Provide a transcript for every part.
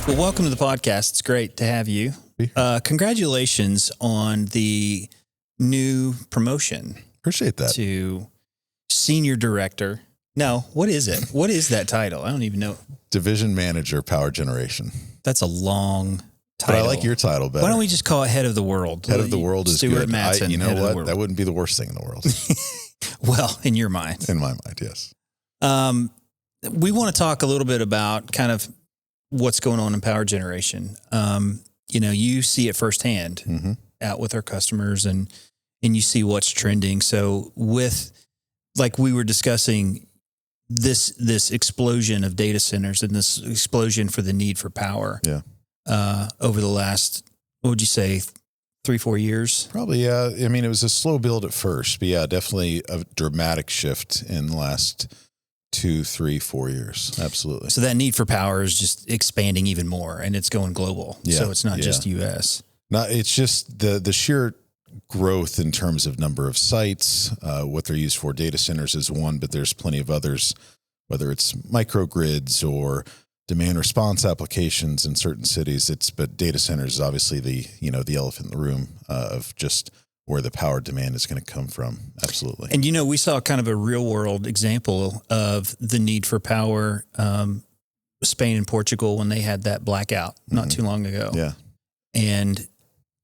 Well, welcome to the podcast. It's great to have you. Congratulations on the new promotion. Appreciate that. To senior director. No, what is it? What is that title? I don't even know. Division manager, power generation. That's a long title. But I like your title better. Why don't we just call it head of the world? Head of the world is Stewart good. Matson, you know what? That wouldn't be the worst thing in the world. Well, in your mind. In my mind, yes. We want to talk a little bit about kind of what's going on in power generation. You see it firsthand out with our customers and you see what's trending. So with, like we were discussing, this explosion of data centers and this explosion for the need for power over the last, what would you say, 3-4 years? Probably, yeah. I mean, it was a slow build at first, but yeah, definitely a dramatic shift in the last 2, 3, 4 years. Absolutely. So that need for power is just expanding even more and it's going global. Yeah, so it's not just US. No, it's just the sheer growth in terms of number of sites, what they're used for. Data centers is one, but there's plenty of others, whether it's microgrids or demand response applications in certain cities. But data centers is obviously the elephant in the room of just where the power demand is going to come from. Absolutely. And, we saw kind of a real world example of the need for power, Spain and Portugal, when they had that blackout not too long ago. Yeah. And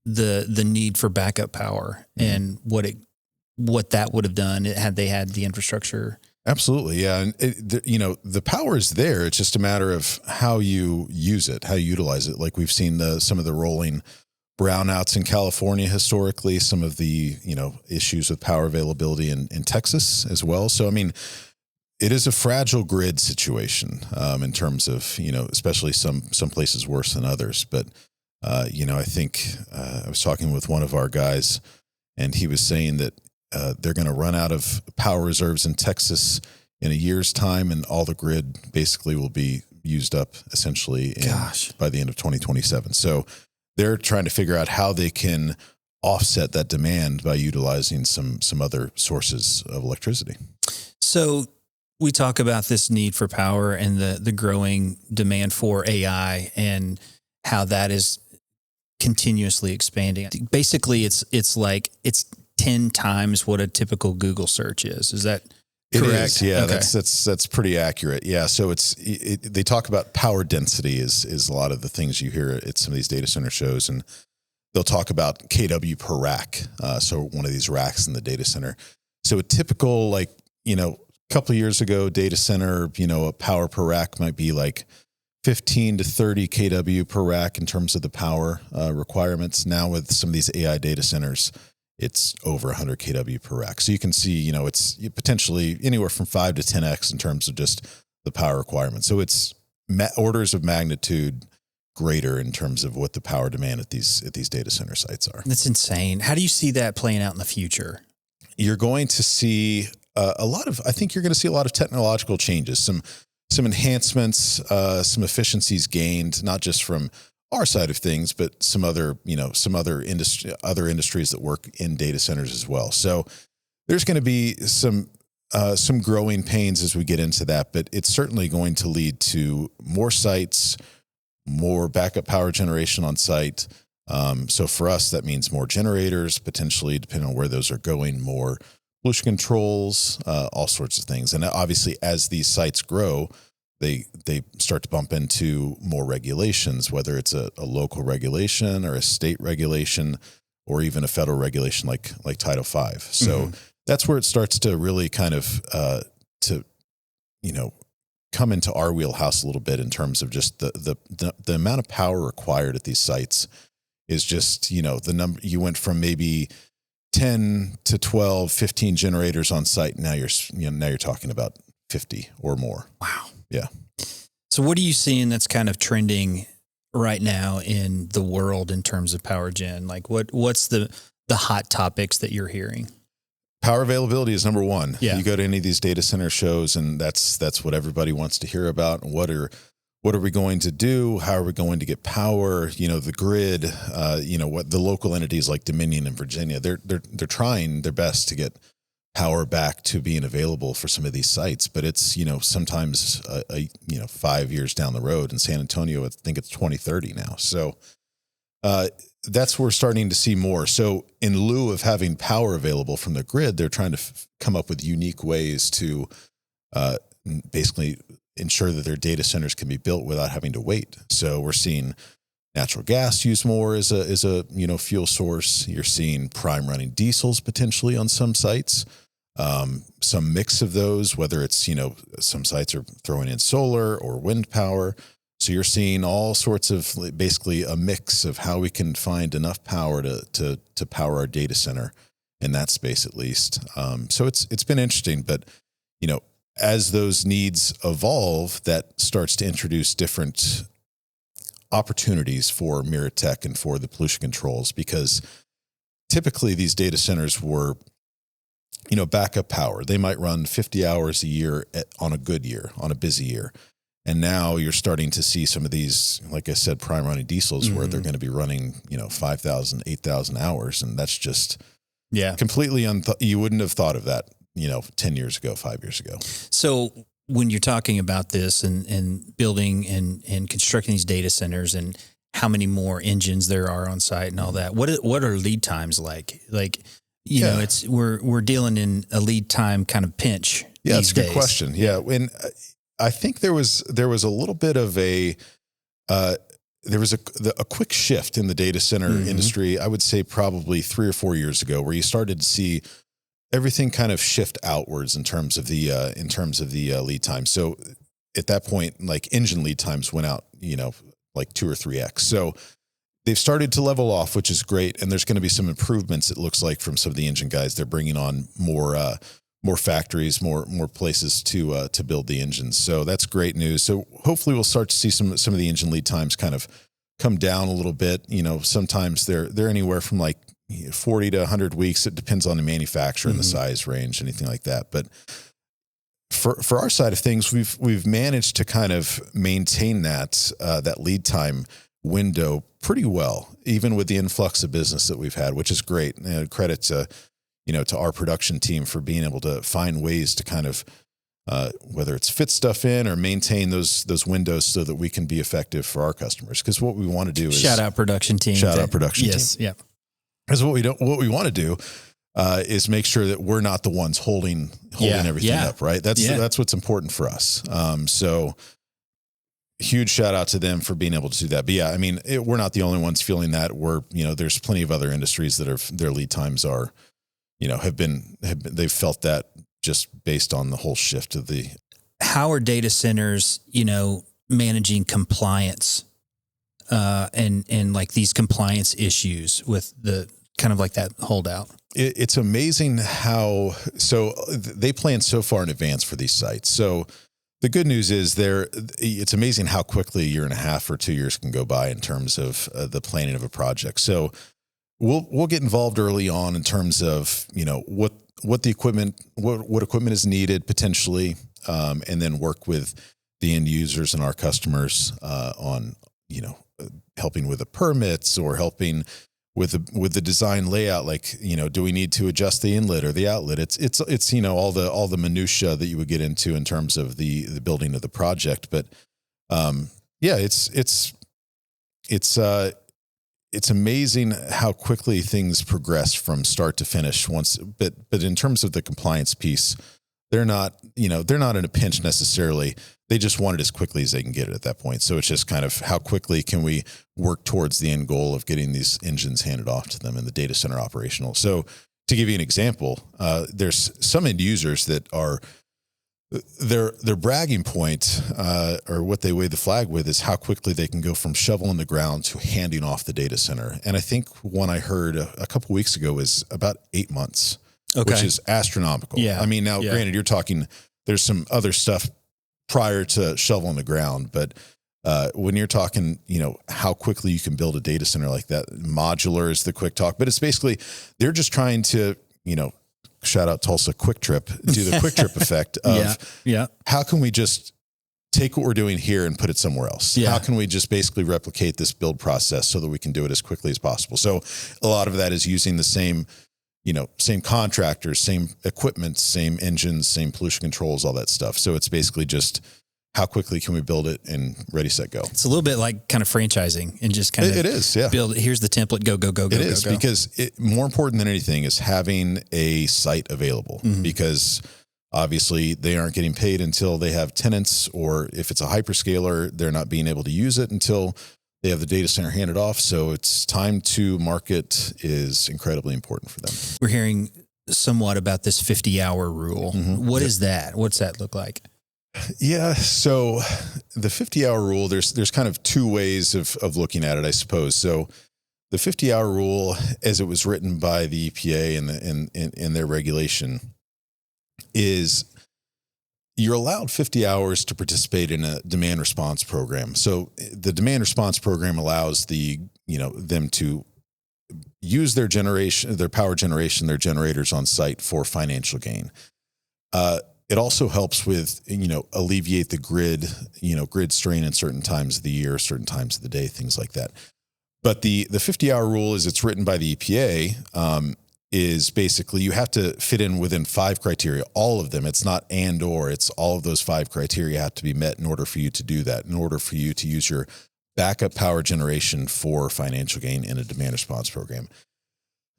the need for backup power and what that would have done had they had the infrastructure. Absolutely. Yeah. And the power is there. It's just a matter of how you use it, how you utilize it. Like we've seen some of the rolling brownouts in California historically, some of the, issues with power availability in Texas as well. So, I mean, it is a fragile grid situation in terms of, especially some places worse than others. But, I think I was talking with one of our guys and he was saying that they're going to run out of power reserves in Texas in a year's time, and all the grid basically will be used up essentially by the end of 2027. So they're trying to figure out how they can offset that demand by utilizing some other sources of electricity. So we talk about this need for power and the growing demand for AI and how that is continuously expanding. Basically, it's 10 times what a typical Google search is. Is that correct? It is, yeah. Okay. That's pretty accurate. Yeah. So they talk about power density is a lot of the things you hear at some of these data center shows, and they'll talk about kW per rack. So one of these racks in the data center. So a typical, a couple of years ago, data center, a power per rack might be like 15 to 30 kW per rack in terms of the power requirements. Now with some of these AI data centers, it's over 100 kW per rack. So you can see, it's potentially anywhere from 5 to 10x in terms of just the power requirement. So it's orders of magnitude greater in terms of what the power demand at these data center sites are. That's insane. How do you see that playing out in the future? You're going to see I think you're going to see a lot of technological changes, some enhancements, some efficiencies gained, not just from our side of things, but some other industries that work in data centers as well. So there's going to be some growing pains as we get into that, but it's certainly going to lead to more sites, more backup power generation on site. So for us, that means more generators, potentially, depending on where those are going, more pollution controls, all sorts of things. And obviously, as these sites grow, they start to bump into more regulations, whether it's a local regulation or a state regulation or even a federal regulation like Title V. So that's where it starts to really kind of come into our wheelhouse a little bit in terms of just the amount of power required at these sites is just, the number. You went from maybe 10 to 12, 15 generators on site. Now you're talking about 50 or more. Wow. Yeah. So what are you seeing that's kind of trending right now in the world in terms of power gen? Like what's the hot topics that you're hearing? Power availability is number one. Yeah. You go to any of these data center shows and that's what everybody wants to hear about. What are we going to do? How are we going to get power? The grid, what the local entities like Dominion in Virginia, they're trying their best to get power back to being available for some of these sites. But it's, sometimes, 5 years down the road. In San Antonio, I think it's 2030 now. So that's where we're starting to see more. So in lieu of having power available from the grid, they're trying to come up with unique ways to basically ensure that their data centers can be built without having to wait. So we're seeing natural gas used more as a fuel source. You're seeing prime running diesels potentially on some sites. Some mix of those, whether it's, some sites are throwing in solar or wind power. So you're seeing all sorts of basically a mix of how we can find enough power to power our data center in that space, at least. So it's been interesting, but as those needs evolve, that starts to introduce different opportunities for MIRATECH and for the pollution controls, because typically these data centers were, backup power. They might run 50 hours a year on a good year, on a busy year. And now you're starting to see some of these, like I said, prime running diesels where they're going to be running, 5,000, 8,000 hours. And that's just completely you wouldn't have thought of that, 10 years ago, 5 years ago. So when you're talking about this and building and constructing these data centers and how many more engines there are on site and all that, what are lead times like? We're dealing in a lead time kind of pinch. Yeah, that's a good question. Yeah. And I think there was a little bit of a quick shift in the data center industry. I would say probably 3 or 4 years ago, where you started to see everything kind of shift outwards in terms of the lead time. So at that point, like engine lead times went out, like 2 or 3x. So they've started to level off, which is great. And there's going to be some improvements, it looks like, from some of the engine guys. They're bringing on more factories, more places to build the engines. So that's great news. So hopefully we'll start to see some of the engine lead times kind of come down a little bit. Sometimes they're anywhere from like 40 to 100 weeks. It depends on the manufacturer and the size range, anything like that. But for our side of things, we've managed to kind of maintain that lead time window pretty well, even with the influx of business that we've had, which is great. And credit to our production team for being able to find ways to kind of whether it's fit stuff in or maintain those windows so that we can be effective for our customers. Because what we want to do is shout out production team. Yes, yeah. Because what we want to do is make sure that we're not the ones holding everything up, right? That's what's important for us. So huge shout out to them for being able to do that. But yeah, I mean, we're not the only ones feeling that. There's plenty of other industries that their lead times are, they've felt that just based on the whole shift of the. How are data centers, managing compliance? And like these compliance issues with the kind of like that holdout. It's amazing so they plan so far in advance for these sites. So the good news is it's amazing how quickly a year and a half or 2 years can go by in terms of the planning of a project. So we'll get involved early on in terms of, what the equipment, what equipment is needed potentially, and then work with the end users and our customers on, helping with the permits or helping with the design layout. Like, do we need to adjust the inlet or the outlet? It's all the minutia that you would get into in terms of the building of the project. But it's amazing how quickly things progress from start to finish but in terms of the compliance piece, they're not in a pinch necessarily. They just want it as quickly as they can get it at that point. So it's just kind of how quickly can we work towards the end goal of getting these engines handed off to them and the data center operational. So to give you an example, there's some end users that are their bragging point, or what they wave the flag with, is how quickly they can go from shovel in the ground to handing off the data center. And I think one I heard a couple weeks ago is about 8 months, which is astronomical. Yeah. I mean, now granted, you're talking, there's some other stuff prior to shovel in the ground, but when you're talking, how quickly you can build a data center like that, modular is the quick talk, but it's basically, they're just trying to, shout out Tulsa Quick Trip, do the Quick Trip effect of how can we just take what we're doing here and put it somewhere else? Yeah. How can we just basically replicate this build process so that we can do it as quickly as possible? So a lot of that is using the same, same contractors, same equipment, same engines, same pollution controls, all that stuff. So it's basically just how quickly can we build it and ready, set, go. It's a little bit like kind of franchising and just kind of it is, yeah. build. Here's the template. Go. It is because more important than anything is having a site available, because obviously they aren't getting paid until they have tenants, or if it's a hyperscaler, they're not being able to use it until they have the data center handed off. So it's time to market is incredibly important for them. We're hearing somewhat about this 50-hour rule. What is that? What's that look like? Yeah. So the 50-hour rule, there's kind of two ways of looking at it, I suppose. So the 50-hour rule, as it was written by the EPA in their regulation, is you're allowed 50 hours to participate in a demand response program. So the demand response program allows them to use their power generation, their generators on site for financial gain. It also helps with, alleviate the grid strain in certain times of the year, certain times of the day, things like that. But the 50-hour rule, as it's written by the EPA, is basically you have to fit in within 5 criteria, all of them. It's not and or, it's all of those 5 criteria have to be met in order for you to do that, in order for you to use your backup power generation for financial gain in a demand response program.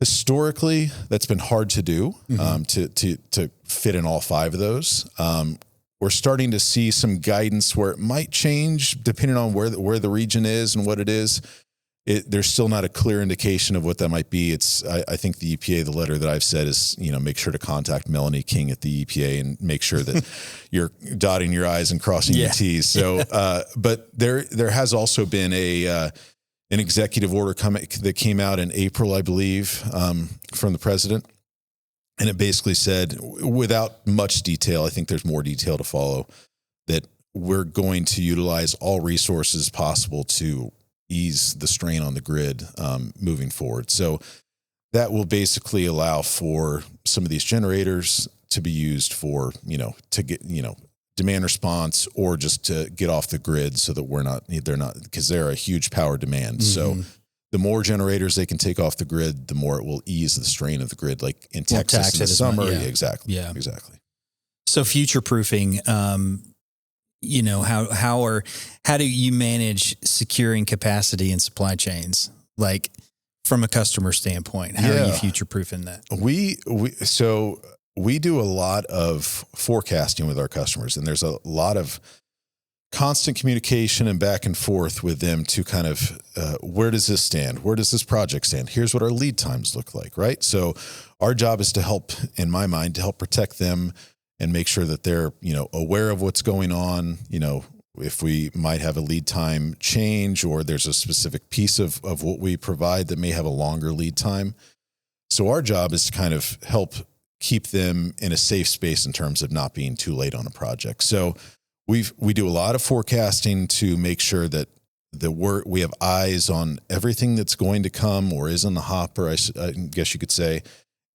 Historically, that's been hard to do, to fit in all 5 of those. We're starting to see some guidance where it might change depending on where the region is and what it is. There's still not a clear indication of what that might be. I think the EPA, the letter that I've said is, make sure to contact Melanie King at the EPA and make sure that you're dotting your I's and crossing your T's. So, but there has also been an executive order that came out in April, I believe, from the president. And it basically said, without much detail, I think there's more detail to follow, that we're going to utilize all resources possible to ease the strain on the grid moving forward. So that will basically allow for some of these generators to be used for, to get, demand response, or just to get off the grid so that they're not, because they're a huge power demand. So the more generators they can take off the grid, the more it will ease the strain of the grid, like in Texas in the summer. Exactly. So future proofing, how do you manage securing capacity in supply chains? Like from a customer standpoint, how are you future proofing that? We do a lot of forecasting with our customers, and there's a lot of constant communication and back and forth with them to kind of, where does this stand? Where does this project stand? Here's what our lead times look like, right? So our job is to help, in my mind, to help protect them and make sure that they're, aware of what's going on, if we might have a lead time change, or there's a specific piece of what we provide that may have a longer lead time. So our job is to kind of help keep them in a safe space in terms of not being too late on a project. So we do a lot of forecasting to make sure that we have eyes on everything that's going to come or is in the hopper, I guess you could say,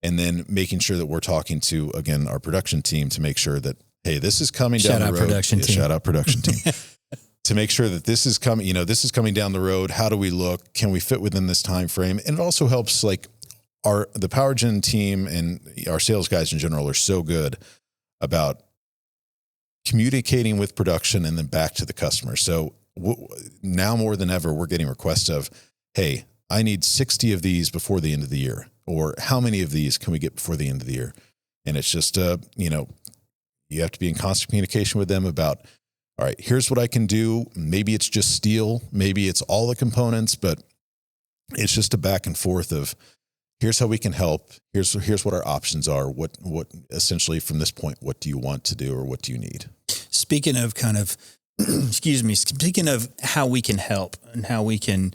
and then making sure that we're talking to, again, our production team to make sure that, hey, this is coming down the road. Shout out production team. To make sure that this is coming, this is coming down the road. How do we look? Can we fit within this time frame? And it also helps, like, the power gen team and our sales guys in general are so good about communicating with production and then back to the customer. So now more than ever, we're getting requests of, hey, I need 60 of these before the end of the year, or how many of these can we get before the end of the year? And it's just, you have to be in constant communication with them about, all right, here's what I can do. Maybe it's just steel, maybe it's all the components, but it's just a back and forth of, here's how we can help. Here's what our options are. What essentially from this point, what do you want to do, or what do you need? Speaking of kind of, speaking of how we can help and how we can,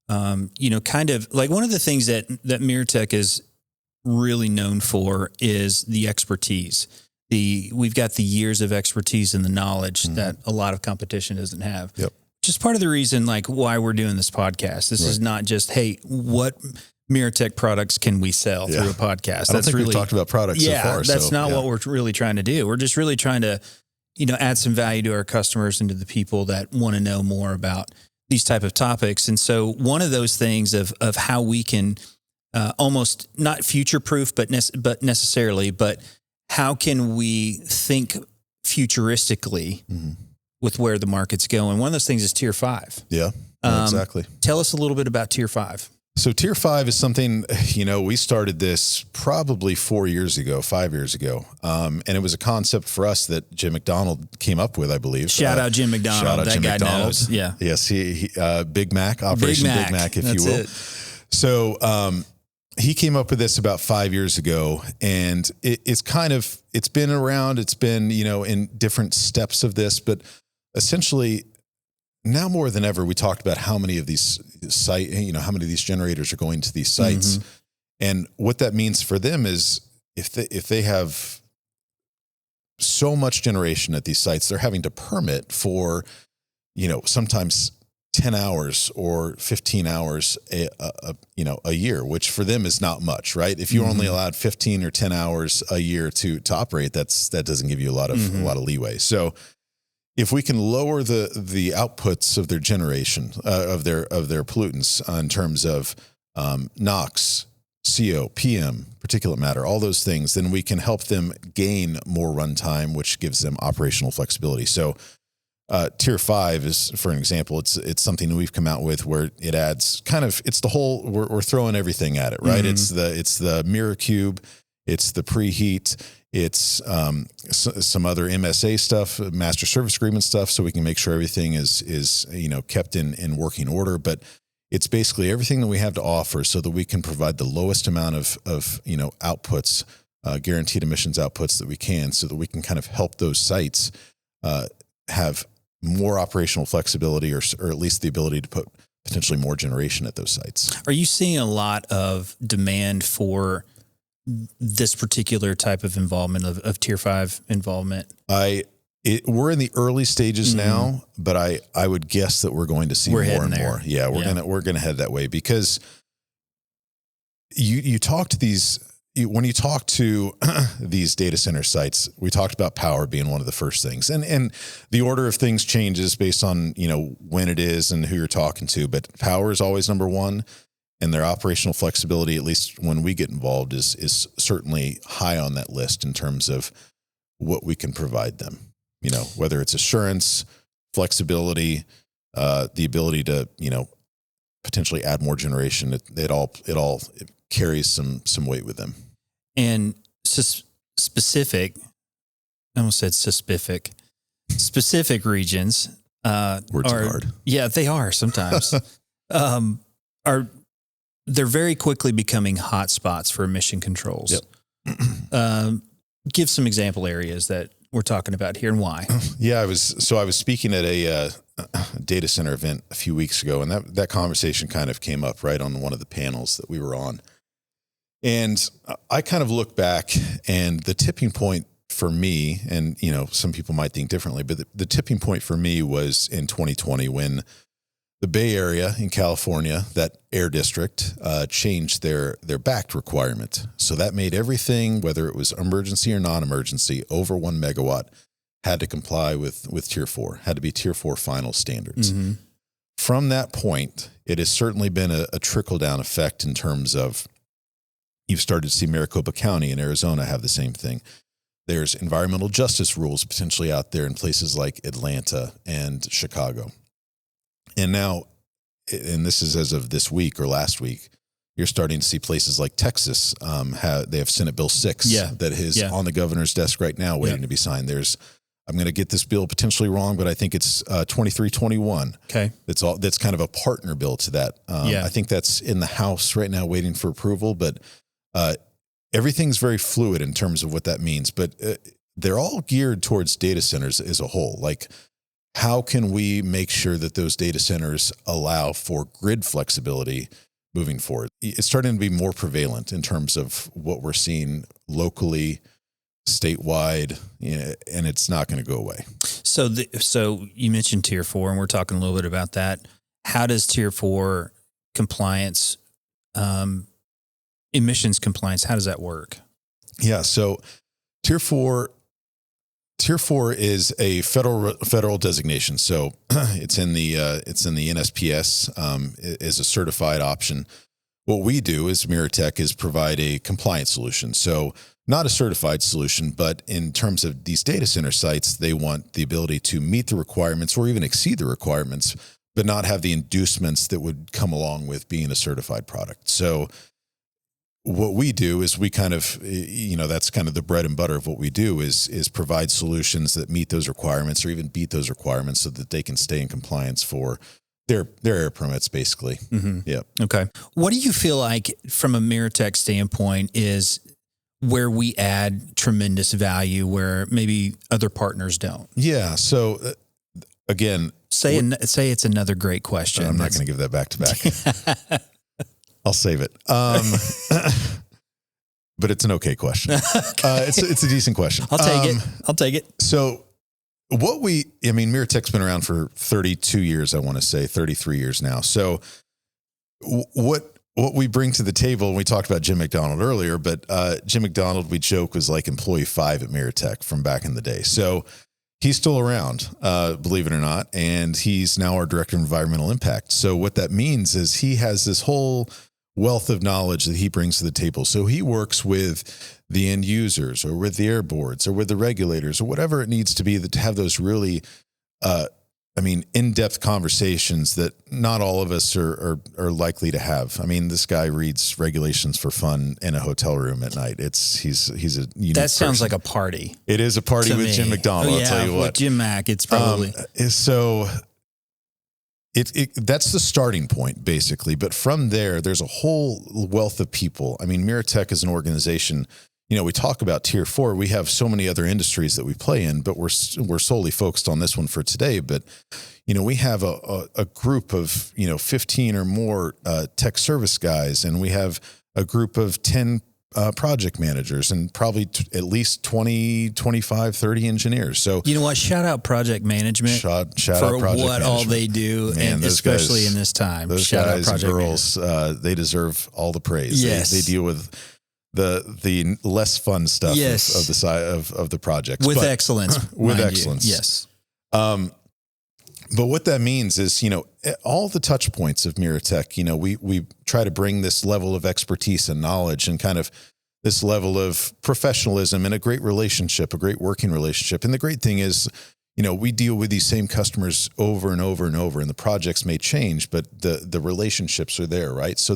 kind of like one of the things that MIRATECH is really known for is the expertise. We've got the years of expertise and the knowledge that a lot of competition doesn't have. Yep. Just part of the reason, like, why we're doing this podcast. This is not just, hey, what MIRATECH products can we sell through a podcast? I don't think we've talked about products so far. That's not what we're really trying to do. We're just really trying to, add some value to our customers and to the people that want to know more about these type of topics. And so one of those things of how we can almost not future proof, but necessarily, but how can we think futuristically with where the market's going? One of those things is Tier 5. Yeah, exactly. Tell us a little bit about Tier 5. So Tier 5 is something, we started this probably 5 years ago. And it was a concept for us that Jim McDonald came up with, I believe. Shout out Jim McDonald. Shout out that Jim guy McDonald. knows. Yeah. Yes, he Big Mac, Operation Big Mac, if you will. So he came up with this about 5 years ago, and it's been around. It's been, in different steps of this, but essentially now more than ever, we talked about how many of these how many of these generators are going to these sites. And what that means for them is if they have so much generation at these sites, they're having to permit for, sometimes 10 hours or 15 hours a year, which for them is not much, right? If you're only allowed 15 or 10 hours a year to operate, that doesn't give you a lot of leeway. So if we can lower the outputs of their generation, of their pollutants in terms of NOx, CO, PM, particulate matter, all those things, then we can help them gain more runtime, which gives them operational flexibility. So Tier 5 is, for an example, it's something we've come out with where it adds it's the whole, we're throwing everything at it, right? It's the mirror cube, it's the preheat, it's some other MSA stuff, master service agreement stuff, so we can make sure everything is kept in working order. But it's basically everything that we have to offer so that we can provide the lowest amount of outputs, guaranteed emissions outputs that we can, so that we can kind of help those sites have more operational flexibility, or at least the ability to put potentially more generation at those sites. Are you seeing a lot of demand for this particular type of involvement of Tier 5 involvement? We're in the early stages now, but I would guess that we're going to see more and more. Yeah, we're gonna head that way, because you talk to these. When you talk to these data center sites, we talked about power being one of the first things, and the order of things changes based on when it is and who you're talking to. But power is always number one, and their operational flexibility, at least when we get involved, is certainly high on that list in terms of what we can provide them. Whether it's assurance, flexibility, the ability to potentially add more generation, it all carries some weight with them. And specific regions words are hard. Yeah, they are sometimes. They're very quickly becoming hot spots for emission controls. Yep. Give some example areas that we're talking about here and why. Yeah, I was speaking at a data center event a few weeks ago, and that conversation kind of came up right on one of the panels that we were on. And I kind of look back, and the tipping point for me, and some people might think differently, but the tipping point for me was in 2020 when the Bay Area in California, that air district, changed their BACT requirement. So that made everything, whether it was emergency or non-emergency, over 1 megawatt, had to comply with Tier 4, had to be Tier 4 final standards. From that point, it has certainly been a trickle-down effect in terms of you've started to see Maricopa County in Arizona have the same thing. There's environmental justice rules potentially out there in places like Atlanta and Chicago. And now, and this is as of this week or last week, you're starting to see places like Texas they have Senate Bill 6 that is on the governor's desk right now waiting to be signed. I'm going to get this bill potentially wrong, but I think it's 2321. Okay. That's kind of a partner bill to that. I think that's in the House right now waiting for approval, but everything's very fluid in terms of what that means. But they're all geared towards data centers as a whole. Like, how can we make sure that those data centers allow for grid flexibility moving forward? It's starting to be more prevalent in terms of what we're seeing locally, statewide, and it's not going to go away. So you mentioned Tier 4, and we're talking a little bit about that. How does Tier 4 compliance, emissions compliance, how does that work? Yeah, so Tier 4 is a federal designation. So it's in the NSPS, is a certified option what we do as MIRATECH is provide a compliant solution. So not a certified solution, but in terms of these data center sites, they want the ability to meet the requirements or even exceed the requirements, but not have the inducements that would come along with being a certified product. So what we do is we kind of, that's kind of the bread and butter of what we do is provide solutions that meet those requirements or even beat those requirements so that they can stay in compliance for their air permits, basically. Mm-hmm. Yeah. Okay. What do you feel like from a MIRATECH standpoint is where we add tremendous value where maybe other partners don't? Yeah. So again, say it's another great question. I'm not going to give that back to back. I'll save it. But it's an okay question. It's a decent question. I'll take it. So MIRATECH's been around for 32 years, I want to say 33 years now. So what we bring to the table, and we talked about Jim McDonald earlier, but Jim McDonald, we joke, was like employee 5 at MIRATECH from back in the day. So he's still around, believe it or not, and he's now our director of environmental impact. So what that means is he has this whole wealth of knowledge that he brings to the table. So he works with the end users or with the air boards or with the regulators or whatever it needs to be to have those really, in-depth conversations that not all of us are likely to have. I mean, this guy reads regulations for fun in a hotel room at night. He's a unique That sounds person. like a party. It is a party with Jim McDonald. I'll tell you what. With Jim Mack, it's probably that's the starting point, basically. But from there's a whole wealth of people. I mean, MIRATECH is an organization. We talk about Tier 4. We have so many other industries that we play in, but we're solely focused on this one for today. But we have a group of 15 or more tech service guys, and we have a group of 10 project managers, and probably at least 20, 25, 30 engineers. So you know what? Shout out project management shout out project for management. what all they do, Man, and especially in this time. Those Shout guys out project and girls, they deserve all the praise. Yes. They deal with the less fun stuff of the side of the projects with excellence. With excellence, yes. But what that means is, all the touch points of MIRATECH, we try to bring this level of expertise and knowledge and kind of this level of professionalism and a great relationship, a great working relationship. And the great thing is, we deal with these same customers over and over and over, and the projects may change, but the relationships are there, right? So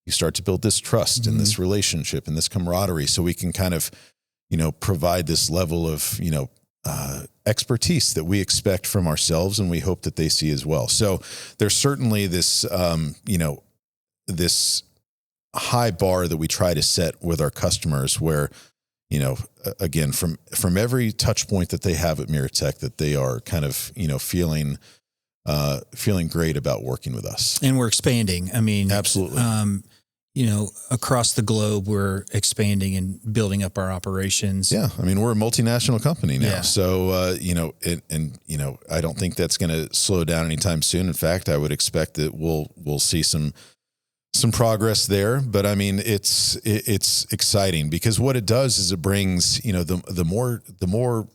you start to build this trust in this relationship and this camaraderie, so we can kind of, provide this level of, expertise that we expect from ourselves, and we hope that they see as well. So there's certainly this, this high bar that we try to set with our customers where, again, from every touch point that they have at MIRATECH, that they are kind of, feeling great about working with us. And we're expanding. I mean, absolutely. Across the globe, we're expanding and building up our operations. Yeah. I mean, we're a multinational company now. Yeah. So, I don't think that's going to slow down anytime soon. In fact, I would expect that we'll see some progress there. But I mean, it's exciting because what it does is it brings, the more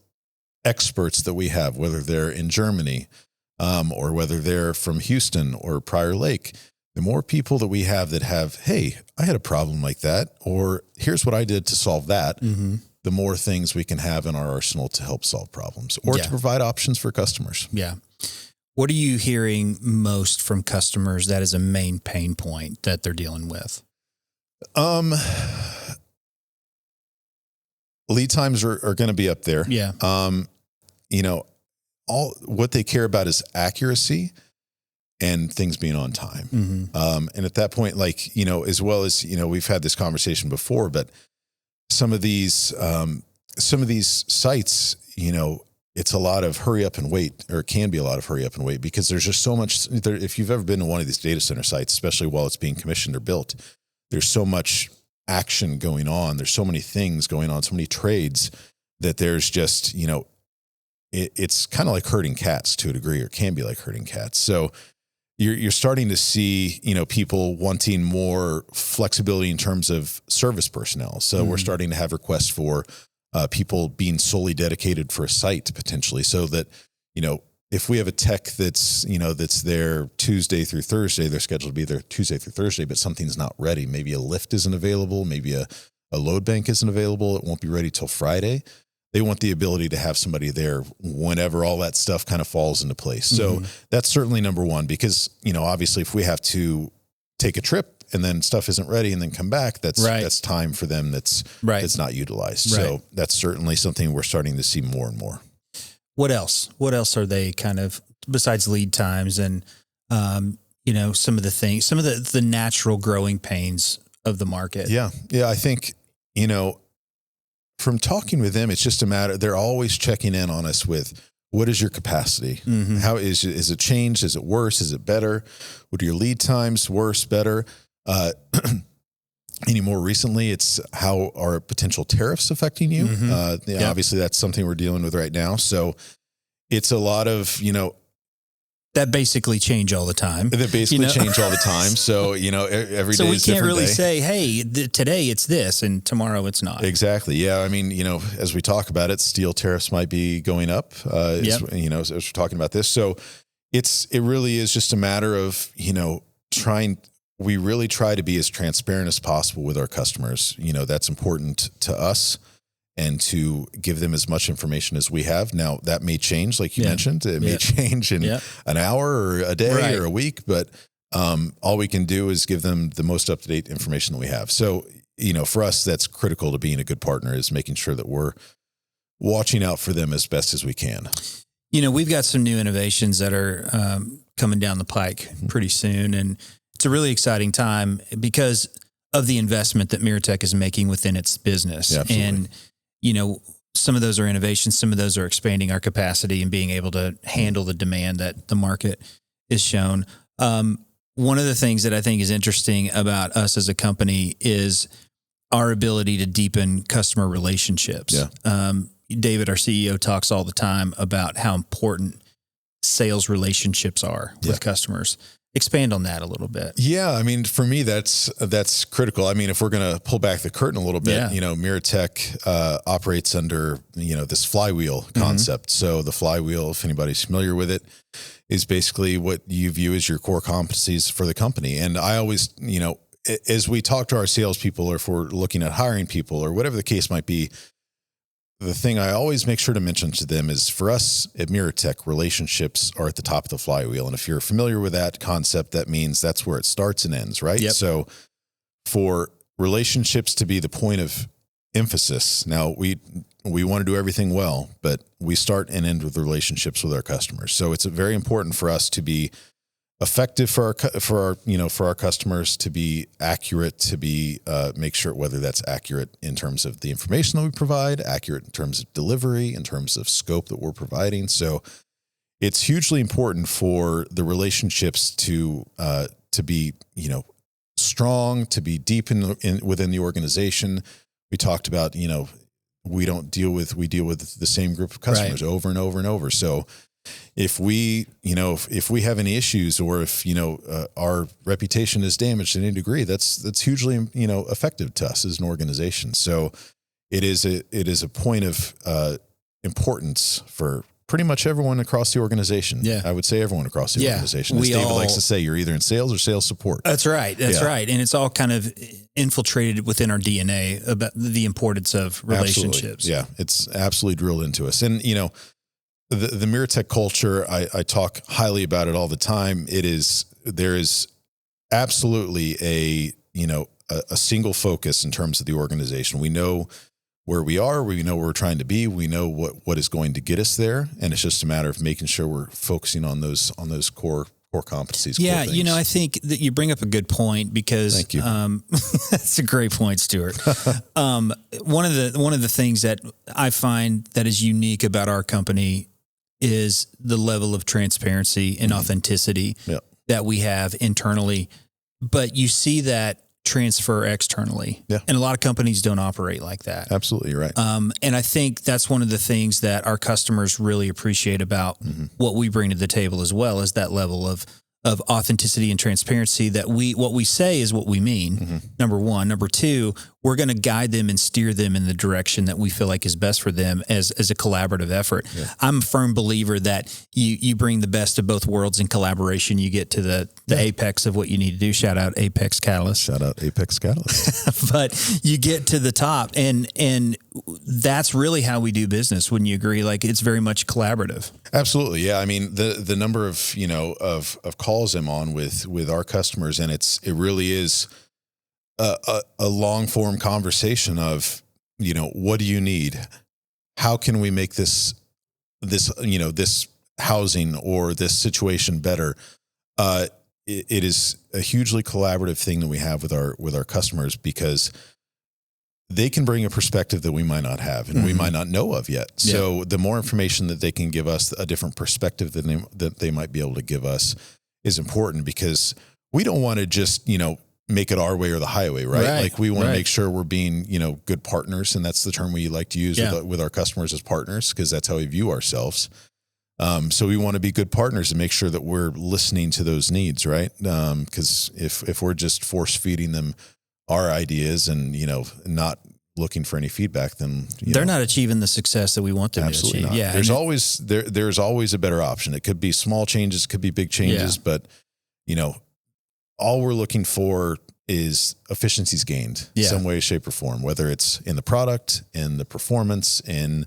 experts that we have, whether they're in Germany, or whether they're from Houston or Prior Lake, the more people that we have that have, hey, I had a problem like that, or here's what I did to solve that, the more things we can have in our arsenal to help solve problems or to provide options for customers. Yeah. What are you hearing most from customers that is a main pain point that they're dealing with? Lead times are going to be up there. Yeah. All what they care about is accuracy and things being on time. And at that point, as well as, we've had this conversation before, but some of these sites, it's a lot of hurry up and wait, or it can be a lot of hurry up and wait, because there's just so much there. If you've ever been to one of these data center sites, especially while it's being commissioned or built, there's so much action going on. There's so many things going on, so many trades, that there's just, it's kind of like herding cats to a degree, or can be like herding cats. So you're starting to see, people wanting more flexibility in terms of service personnel. So we're starting to have requests for people being solely dedicated for a site potentially, so that, if we have a tech that's, that's there Tuesday through Thursday, they're scheduled to be there Tuesday through Thursday, but something's not ready. Maybe a lift isn't available. Maybe a load bank isn't available. It won't be ready till Friday. They want the ability to have somebody there whenever all that stuff kind of falls into place. So that's certainly number one, because, obviously if we have to take a trip and then stuff isn't ready and then come back, that's time for them that's not utilized. Right. So that's certainly something we're starting to see more and more. What else? What else are they kind of, besides lead times and, some of the things, some of the natural growing pains of the market? Yeah. Yeah. I think, from talking with them, it's just a matter, they're always checking in on us with, what is your capacity? How is it changed? Is it worse? Is it better? What are your lead times? Worse, better? Any more recently, it's how are potential tariffs affecting you? Obviously that's something we're dealing with right now. So it's a lot of, that basically change all the time. They basically change all the time. So, every day. So we can't really say, hey, today it's this and tomorrow it's not. Exactly. Yeah. I mean, as we talk about it, steel tariffs might be going up, as we're talking about this. So it really is just a matter of, we really try to be as transparent as possible with our customers. That's important to us, and to give them as much information as we have. Now that may change, like you mentioned, it may change in an hour or a day or a week, but all we can do is give them the most up-to-date information that we have. So, for us, that's critical to being a good partner, is making sure that we're watching out for them as best as we can. We've got some new innovations that are coming down the pike pretty soon, and it's a really exciting time because of the investment that MIRATECH is making within its business. Yeah, and some of those are innovations, some of those are expanding our capacity and being able to handle the demand that the market is shown. One of the things that I think is interesting about us as a company is our ability to deepen customer relationships. Yeah. David, our CEO, talks all the time about how important sales relationships are with customers. Expand on that a little bit. Yeah. I mean, for me, that's critical. I mean, if we're going to pull back the curtain a little bit, MIRATECH operates under, this flywheel concept. So the flywheel, if anybody's familiar with it, is basically what you view as your core competencies for the company. And I always, as we talk to our salespeople, or if we're looking at hiring people or whatever the case might be, the thing I always make sure to mention to them is, for us at MIRATECH, relationships are at the top of the flywheel. And if you're familiar with that concept, that means that's where it starts and ends, right? Yep. So for relationships to be the point of emphasis, now we want to do everything well, but we start and end with relationships with our customers. So it's very important for us to be effective for our customers, to be accurate, to be make sure, whether that's accurate in terms of the information that we provide, accurate in terms of delivery, in terms of scope that we're providing. So it's hugely important for the relationships to be strong, to be deep within the organization. We talked about we deal with the same group of customers over and over and over. So if we have any issues, or if, our reputation is damaged to any degree, that's hugely, effective to us as an organization. So it is a point of importance for pretty much everyone across the organization. Yeah. I would say everyone across the organization. As David likes to say, you're either in sales or sales support. That's right. That's right. And it's all kind of infiltrated within our DNA about the importance of relationships. Absolutely. Yeah. It's absolutely drilled into us. And, the MIRATECH culture, I talk highly about it all the time. There is absolutely a single focus in terms of the organization. We know where we are, we know where we're trying to be, we know what is going to get us there. And it's just a matter of making sure we're focusing on those core competencies. Yeah. I think that you bring up a good point, because thank you. That's a great point, Stewart. One of the things that I find that is unique about our company is the level of transparency and authenticity that we have internally, but you see that transfer externally. Yeah. And a lot of companies don't operate like that. Absolutely right. And I think that's one of the things that our customers really appreciate about what we bring to the table, as well as that level of authenticity and transparency, that what we say is what we mean. Number one. Number two, we're going to guide them and steer them in the direction that we feel like is best for them as a collaborative effort. Yeah. I'm a firm believer that you bring the best of both worlds in collaboration. You get to the apex of what you need to do. Shout out Apex Catalyst. Shout out Apex Catalyst. But you get to the top, and that's really how we do business. Wouldn't you agree? Like, it's very much collaborative. Absolutely. Yeah. I mean, the number of, of calls I'm on with our customers, and it really is a long form conversation of, what do you need? How can we make this housing or this situation better? It is a hugely collaborative thing that we have with our customers, because they can bring a perspective that we might not have and we might not know of yet. Yeah. So the more information that they can give us, a different perspective that they might be able to give us, is important, because we don't want to just, make it our way or the highway, right? Like, we want to make sure we're being, good partners. And that's the term we like to use with our customers, as partners, because that's how we view ourselves. So we want to be good partners and make sure that we're listening to those needs, right? Because if we're just force feeding them our ideas and, not looking for any feedback, then they're not achieving the success that we want them to achieve. Not. Yeah. There's always a better option. It could be small changes, could be big changes, but all we're looking for is efficiencies gained some way, shape, or form, whether it's in the product, in the performance, in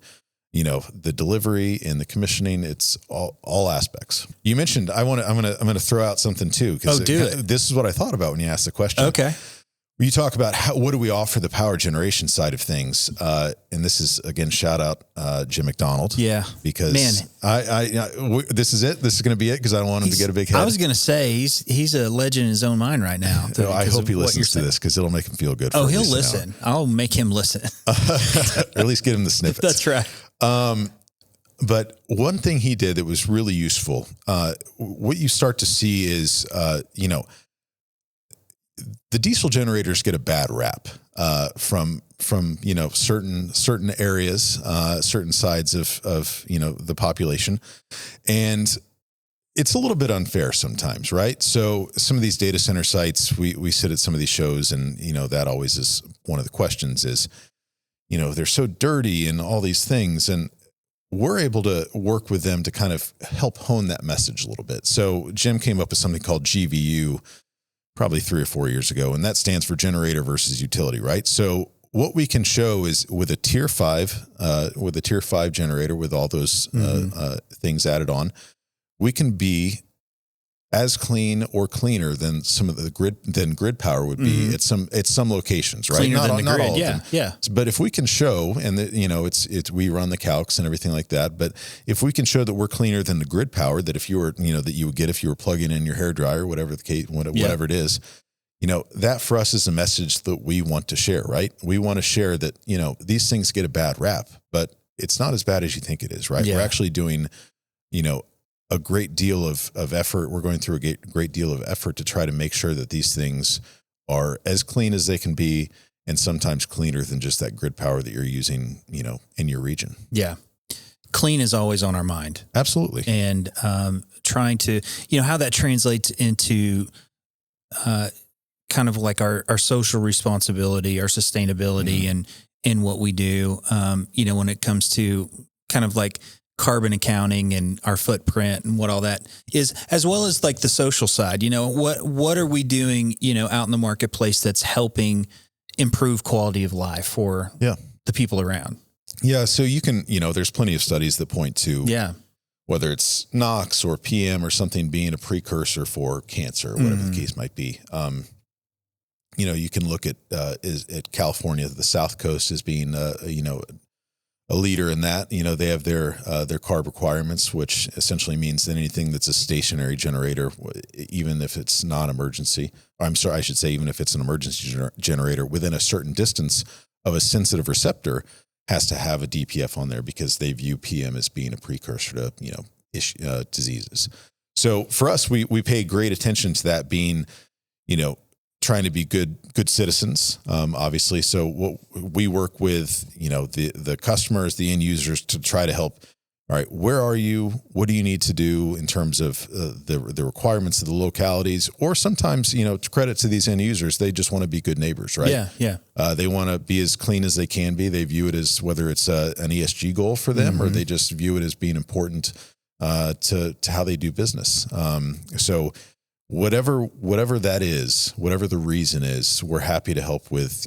the delivery, in the commissioning. It's all aspects. You mentioned, I'm going to throw out something too, because this is what I thought about when you asked the question. Okay. You talk about what do we offer the power generation side of things, and this is, again, shout out Jim McDonald. Yeah, because this is it. This is going to be it, because I don't want him to get a big head. I was going to say he's a legend in his own mind right now. I hope he listens to this, because it'll make him feel good. Oh, he'll listen. I'll make him listen, or at least get him the snippets. That's right. But one thing he did that was really useful, what you start to see is, the diesel generators get a bad rap from certain areas, certain sides of the population, and it's a little bit unfair sometimes, right? So some of these data center sites, we sit at some of these shows, and that always is one of the questions is, they're so dirty and all these things, and we're able to work with them to kind of help hone that message a little bit. So Jim came up with something called GVU probably 3 or 4 years ago, and that stands for generator versus utility, right? So what we can show is with a tier 5 generator with all those things added on, we can be as clean or cleaner than some of the grid power would be at some locations, right? Cleaner not than the grid. All of them. Yeah. But if we can show, and it's we run the calcs and everything like that. But if we can show that we're cleaner than the grid power, that if you were, that you would get if you were plugging in your hairdryer, whatever the case, whatever it is, that for us is a message that we want to share, right? We want to share that these things get a bad rap, but it's not as bad as you think it is, right? Yeah. We're actually doing, a great deal of effort. We're going through a great deal of effort to try to make sure that these things are as clean as they can be, and sometimes cleaner than just that grid power that you're using, in your region. Yeah. Clean is always on our mind. Absolutely. And trying to, how that translates into kind of like our social responsibility, our sustainability, and what we do, when it comes to kind of like carbon accounting and our footprint and what all that is, as well as like the social side. What are we doing, out in the marketplace that's helping improve quality of life for the people around? Yeah. So you can, there's plenty of studies that point to whether it's NOx or PM or something being a precursor for cancer, or whatever the case might be. You can look at California, the South Coast, as being, a leader in that. They have their CARB requirements, which essentially means that anything that's a stationary generator, even if it's non-emergency, even if it's an emergency generator within a certain distance of a sensitive receptor, has to have a DPF on there, because they view PM as being a precursor to diseases. So for us, we pay great attention to that being, trying to be good citizens, obviously. So what we work with, the customers, the end users, to try to help all right, where are you? What do you need to do in terms of the requirements of the localities? Or sometimes, to credit to these end users, they just want to be good neighbors, right? Yeah. They want to be as clean as they can be. They view it as whether it's an ESG goal for them, or they just view it as being important to how they do business. So whatever that is, whatever the reason is, we're happy to help with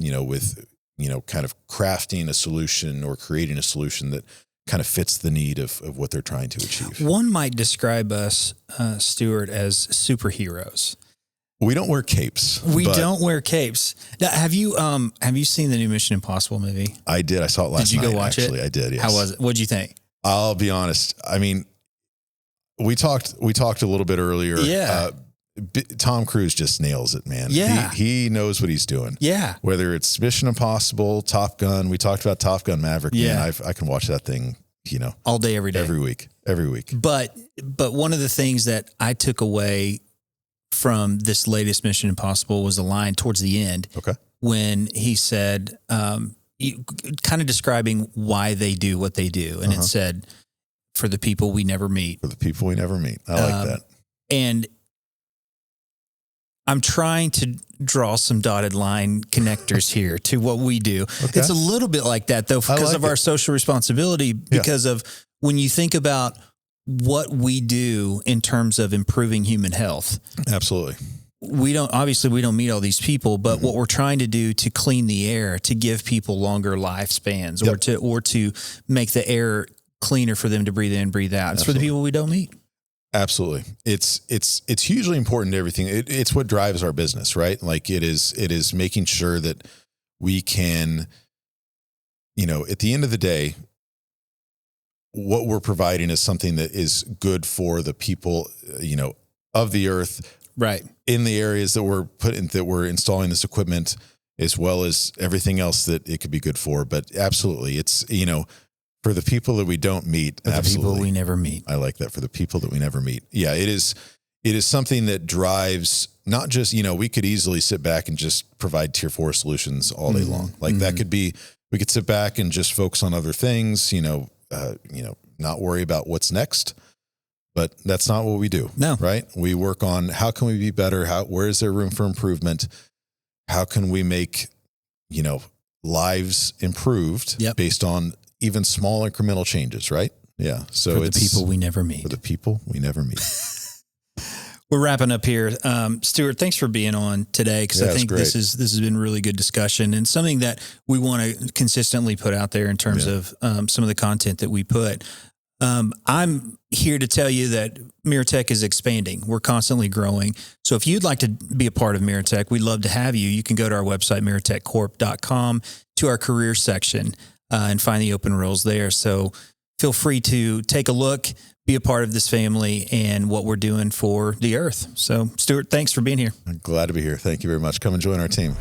kind of crafting a solution or creating a solution that kind of fits the need of what they're trying to achieve. One might describe us, Stewart, as superheroes. We don't wear capes. We don't wear capes. Now, have you seen the new Mission Impossible movie? I did. I saw it last night. Did you go watch actually. it? I did. Yes. How was it? What'd you think? I'll be honest. I mean, we talked a little bit earlier. Yeah. Tom Cruise just nails it, man. Yeah. He knows what he's doing. Yeah. Whether it's Mission Impossible, Top Gun, we talked about Top Gun Maverick. Yeah. Man, I can watch that thing, all day, every day. Every week. But one of the things that I took away from this latest Mission Impossible was a line towards the end. Okay. When he said, kind of describing why they do what they do. And it said, for the people we never meet. For the people we never meet. I like that. And I'm trying to draw some dotted line connectors here to what we do. Okay. It's a little bit like that, though, because of our social responsibility, because of when you think about what we do in terms of improving human health. Absolutely. We don't meet all these people, but what we're trying to do to clean the air, to give people longer lifespans, or to make the air cleaner for them to breathe in, breathe out. It's for the people we don't meet. Absolutely. It's hugely important to everything. It's what drives our business, right? Like it is making sure that we can, at the end of the day, what we're providing is something that is good for the people, of the earth, right? In the areas that we're installing this equipment, as well as everything else that it could be good for. But absolutely, it's, for the people that we don't meet, for the people we never meet. I like that. For the people that we never meet. Yeah, it is something that drives not just, we could easily sit back and just provide tier 4 solutions all day long. Like that could be, we could sit back and just focus on other things, not worry about what's next, but that's not what we do. No. Right. We work on how can we be better? Where is there room for improvement? How can we make, lives improved based on even small incremental changes, right? Yeah. So for the people we never meet. For the people we never meet. We're wrapping up here. Stewart, thanks for being on today, because I think this has been really good discussion and something that we want to consistently put out there in terms of some of the content that we put. I'm here to tell you that MIRATECH is expanding. We're constantly growing. So if you'd like to be a part of MIRATECH, we'd love to have you. You can go to our website, miratechcorp.com, to our career section and find the open roles there. So feel free to take a look, be a part of this family and what we're doing for the earth. So, Stewart, thanks for being here. I'm glad to be here. Thank you very much. Come and join our team.